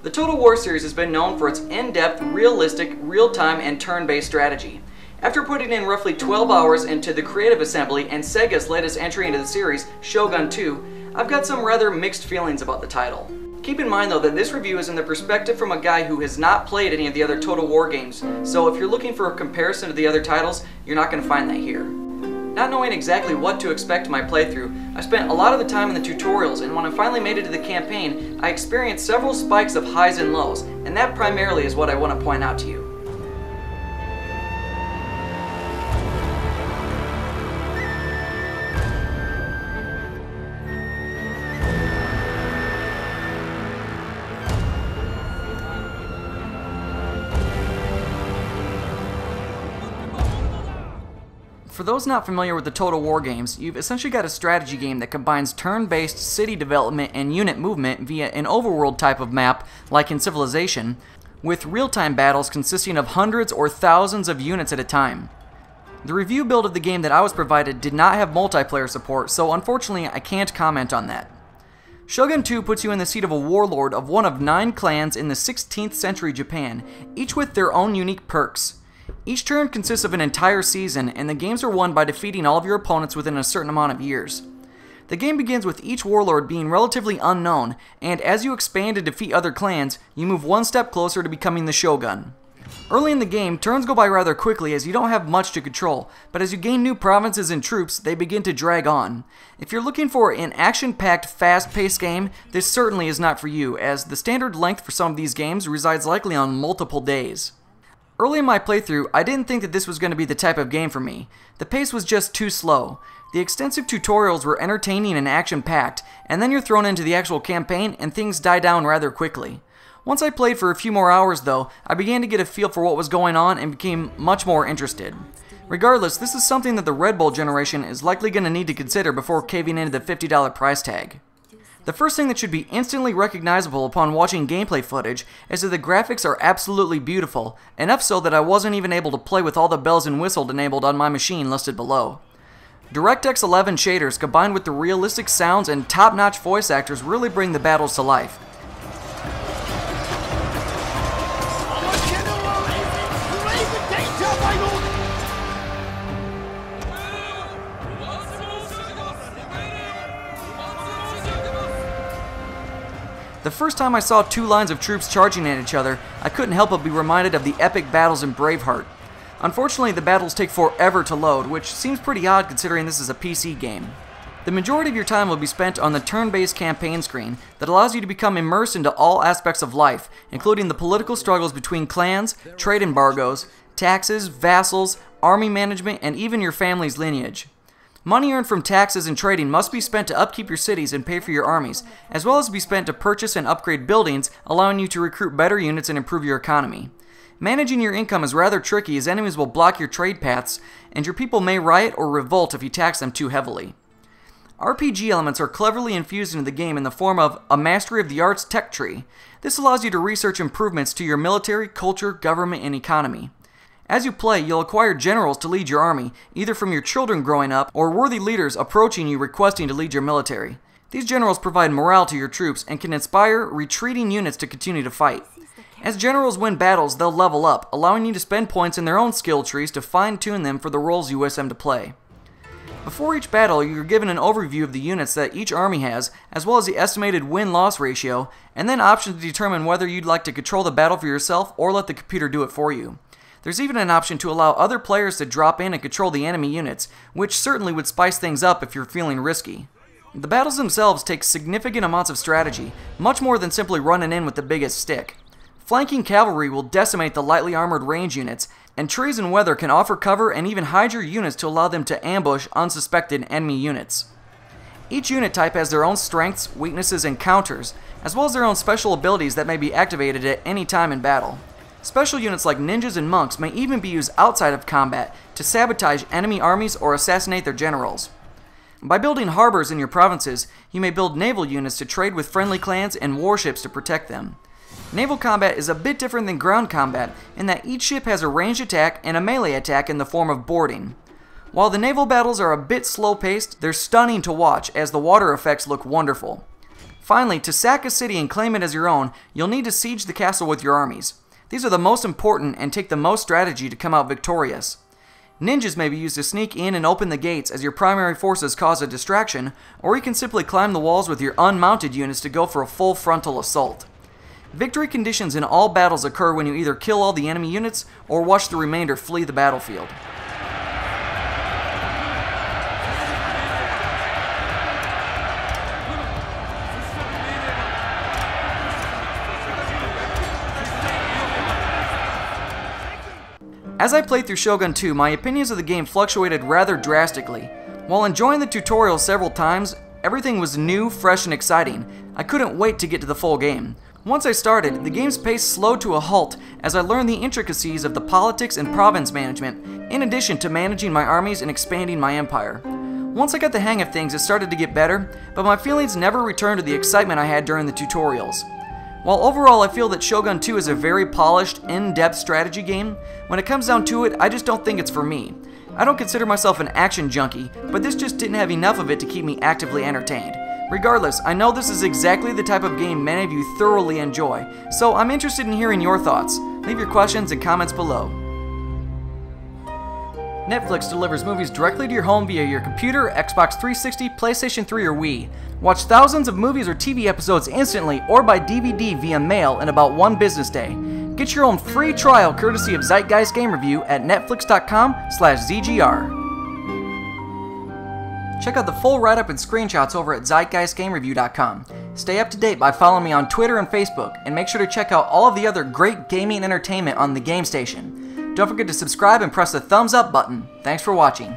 The Total War series has been known for its in-depth, realistic, real-time, and turn-based strategy. After putting in roughly 12 hours into the creative assembly and Sega's latest entry into the series, Shogun 2, I've got some rather mixed feelings about the title. Keep in mind though that this review is in the perspective from a guy who has not played any of the other Total War games, so if you're looking for a comparison to the other titles, you're not going to find that here. Not knowing exactly what to expect in my playthrough, I spent a lot of the time in the tutorials, and when I finally made it to the campaign, I experienced several spikes of highs and lows, and that primarily is what I want to point out to you. For those not familiar with the Total War games, you've essentially got a strategy game that combines turn-based city development and unit movement via an overworld type of map, like in Civilization, with real-time battles consisting of hundreds or thousands of units at a time. The review build of the game that I was provided did not have multiplayer support, so unfortunately I can't comment on that. Shogun 2 puts you in the seat of a warlord of one of 9 clans in the 16th century Japan, each with their own unique perks. Each turn consists of an entire season, and the games are won by defeating all of your opponents within a certain amount of years. The game begins with each warlord being relatively unknown, and as you expand and defeat other clans, you move one step closer to becoming the shogun. Early in the game, turns go by rather quickly as you don't have much to control, but as you gain new provinces and troops, they begin to drag on. If you're looking for an action-packed, fast-paced game, this certainly is not for you, as the standard length for some of these games resides likely on multiple days. Early in my playthrough, I didn't think that this was going to be the type of game for me. The pace was just too slow. The extensive tutorials were entertaining and action-packed, and then you're thrown into the actual campaign and things die down rather quickly. Once I played for a few more hours though, I began to get a feel for what was going on and became much more interested. Regardless, this is something that the Red Bull generation is likely going to need to consider before caving into the $50 price tag. The first thing that should be instantly recognizable upon watching gameplay footage is that the graphics are absolutely beautiful, enough so that I wasn't even able to play with all the bells and whistles enabled on my machine listed below. DirectX 11 shaders combined with the realistic sounds and top-notch voice actors really bring the battles to life. The first time I saw 2 lines of troops charging at each other, I couldn't help but be reminded of the epic battles in Braveheart. Unfortunately, the battles take forever to load, which seems pretty odd considering this is a PC game. The majority of your time will be spent on the turn-based campaign screen that allows you to become immersed into all aspects of life, including the political struggles between clans, trade embargoes, taxes, vassals, army management, and even your family's lineage. Money earned from taxes and trading must be spent to upkeep your cities and pay for your armies, as well as be spent to purchase and upgrade buildings, allowing you to recruit better units and improve your economy. Managing your income is rather tricky as enemies will block your trade paths, and your people may riot or revolt if you tax them too heavily. RPG elements are cleverly infused into the game in the form of a Mastery of the Arts tech tree. This allows you to research improvements to your military, culture, government, and economy. As you play, you'll acquire generals to lead your army, either from your children growing up or worthy leaders approaching you requesting to lead your military. These generals provide morale to your troops and can inspire retreating units to continue to fight. As generals win battles, they'll level up, allowing you to spend points in their own skill trees to fine-tune them for the roles you wish them to play. Before each battle, you're given an overview of the units that each army has, as well as the estimated win-loss ratio, and then options to determine whether you'd like to control the battle for yourself or let the computer do it for you. There's even an option to allow other players to drop in and control the enemy units, which certainly would spice things up if you're feeling risky. The battles themselves take significant amounts of strategy, much more than simply running in with the biggest stick. Flanking cavalry will decimate the lightly armored range units, and trees and weather can offer cover and even hide your units to allow them to ambush unsuspected enemy units. Each unit type has their own strengths, weaknesses, and counters, as well as their own special abilities that may be activated at any time in battle. Special units like ninjas and monks may even be used outside of combat to sabotage enemy armies or assassinate their generals. By building harbors in your provinces, you may build naval units to trade with friendly clans and warships to protect them. Naval combat is a bit different than ground combat in that each ship has a ranged attack and a melee attack in the form of boarding. While the naval battles are a bit slow-paced, they're stunning to watch as the water effects look wonderful. Finally, to sack a city and claim it as your own, you'll need to siege the castle with your armies. These are the most important and take the most strategy to come out victorious. Ninjas may be used to sneak in and open the gates as your primary forces cause a distraction, or you can simply climb the walls with your unmounted units to go for a full frontal assault. Victory conditions in all battles occur when you either kill all the enemy units or watch the remainder flee the battlefield. As I played through Shogun 2, my opinions of the game fluctuated rather drastically. While enjoying the tutorial several times, everything was new, fresh, and exciting. I couldn't wait to get to the full game. Once I started, the game's pace slowed to a halt as I learned the intricacies of the politics and province management, in addition to managing my armies and expanding my empire. Once I got the hang of things, it started to get better, but my feelings never returned to the excitement I had during the tutorials. While overall I feel that Shogun 2 is a very polished, in-depth strategy game, when it comes down to it, I just don't think it's for me. I don't consider myself an action junkie, but this just didn't have enough of it to keep me actively entertained. Regardless, I know this is exactly the type of game many of you thoroughly enjoy, so I'm interested in hearing your thoughts. Leave your questions and comments below. Netflix delivers movies directly to your home via your computer, Xbox 360, PlayStation 3, or Wii. Watch thousands of movies or TV episodes instantly or by DVD via mail in about 1 business day. Get your own free trial courtesy of Zeitgeist Game Review at netflix.com/ZGR. Check out the full write-up and screenshots over at zeitgeistgamereview.com. Stay up to date by following me on Twitter and Facebook, and make sure to check out all of the other great gaming entertainment on the Game Station. Don't forget to subscribe and press the thumbs up button. Thanks for watching.